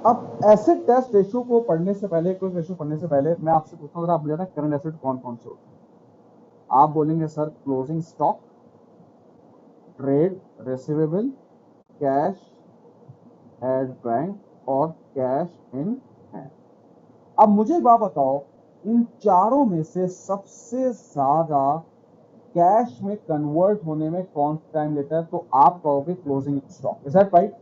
अब acid test ratio को पढ़ने से पहले, क्लोज रेशियो पढ़ने से पहले मैं आपसे पूछता हूँ, आप बताना करंट एसेट कौन कौन से होते हैं। आप बोलेंगे sir closing stock, trade receivable, cash at bank और कैश इन हैंड। अब मुझे एक बात बताओ, इन चारों में से सबसे ज्यादा कैश में कन्वर्ट होने में कौन सा टाइम लेता है? तो आप कहोगे closing stock. Is that right?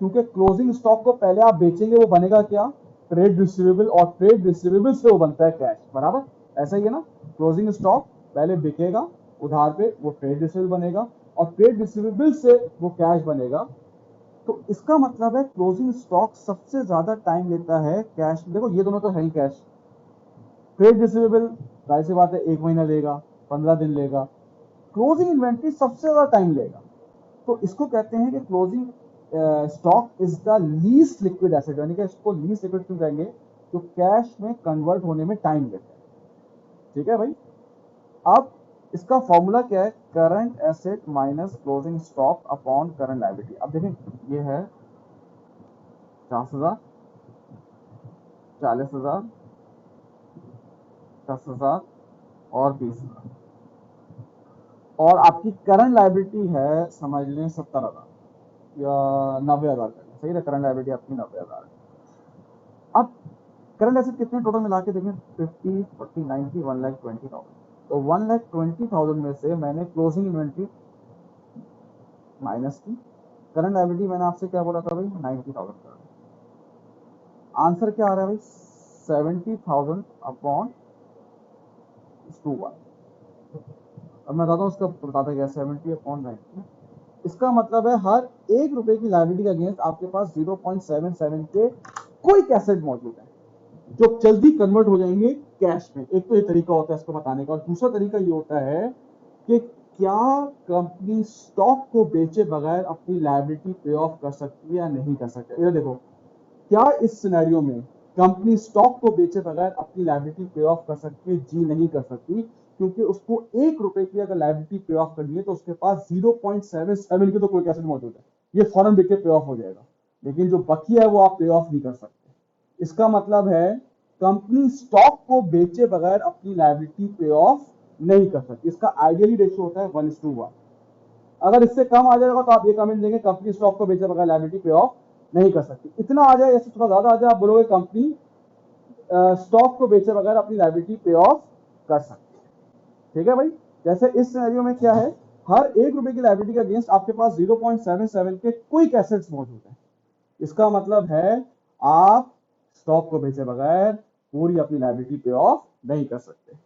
क्योंकि क्लोजिंग स्टॉक को पहले आप बेचेंगे, वो बनेगा क्या? ट्रेड रिसीवेबल, और ट्रेड रिसीवेबल से वो बनता है कैश, बराबर? ऐसा ही है ना? क्लोजिंग स्टॉक पहले बिकेगा उधार पे, वो ट्रेड रिसीवेबल बनेगा, और ट्रेड रिसीवेबल से वो कैश बनेगा। तो इसका मतलब है क्लोजिंग स्टॉक सबसे ज्यादा टाइम लेता है कैश। देखो ये दोनों तो है ही कैश। ट्रेड रिसीवेबल जाहिर सी बात है 1 महीना लेगा, 15 दिन लेगा। क्लोजिंग इन्वेंट्री सबसे ज्यादा टाइम लेगा। तो इसको कहते हैं कि closing stock is the least liquid asset, यानी कि इसको लीस्ट लिक्विड क्यों कहेंगे? तो कैश में कन्वर्ट होने में टाइम लेता है। ठीक है भाई? अब इसका फॉर्मूला क्या है? Current asset minus closing stock upon current liability. अब देखें, ये है 50,000, 40,000, 10,000 और 20,000, और आपकी करंट लायबिलिटी है समझ लें 70,000 या 90,000 का। सही है, करंट लायबिलिटी आपकी 90,000 है। अब करंट एसेट कितने टोटल मिला के देखें? 50, 40, 90, 1,20,000। तो 1,20,000 में से मैंने क्लोजिंग इन्वेंट्री माइनस की, करंट लायबिलिटी मैंने आपसे क्या बोला था भाई? 90,000 का। आंसर क्या आ रहा है भाई? 70,000 अपॉन 2 1। अब मैं बताता हूँ उसका, बताता क्या 70 अपॉन 90। इसका मतलब है हर 1 रुपए की लायबिलिटी के अगेंस्ट आपके पास 0.77 के कोई एसेट मौजूद है जो जल्दी कन्वर्ट हो जाएंगे कैश में। एक तो ये तरीका होता है इसको बताने का, और दूसरा तरीका ये होता है कि क्या कंपनी स्टॉक को बेचे बगैर अपनी लायबिलिटी पे ऑफ कर सकती है या नहीं कर सकती। ये देखो, क्या इस सिनेरियो में कंपनी स्टॉक को बेचे बगैर अपनी लायबिलिटी पे ऑफ कर सकती है? जी नहीं कर सकती, क्योंकि उसको 1 रुपए की अगर लायबिलिटी पे ऑफ करनी है तो उसके पास 0.77 की तो कोई एसेट मौजूद है, ये फौरन बिक के पे ऑफ हो जाएगा। लेकिन जो बाकी है वो आप पे ऑफ नहीं कर सकते। इसका मतलब है कंपनी स्टॉक को बेचे बगैर अपनी लायबिलिटी पे ऑफ नहीं कर सकती। इसका आइडियली रेशियो होता है 1:1। अगर इससे कम आ जाएगा तो आप ये कमेंट देंगे कंपनी स्टॉक को बेचे बगैर लायबिलिटी पे ऑफ नहीं कर सकती। इतना आ जाए, ऐसे थोड़ा ज्यादा आ जाए, आप बोलोगे कंपनी स्टॉक को बेचे बगैर अपनी लायबिलिटी पे ऑफ कर सकती है। ठीक है भाई? जैसे इस सिनेरियो में क्या है, हर 1 रुपए की लायबिलिटी के अगेंस्ट आपके पास 0.77 के क्विक एसेट्स मौजूद है। इसका मतलब है आप स्टॉक को बेचे बगैर पूरी अपनी लायबिलिटी पे ऑफ नहीं कर सकते।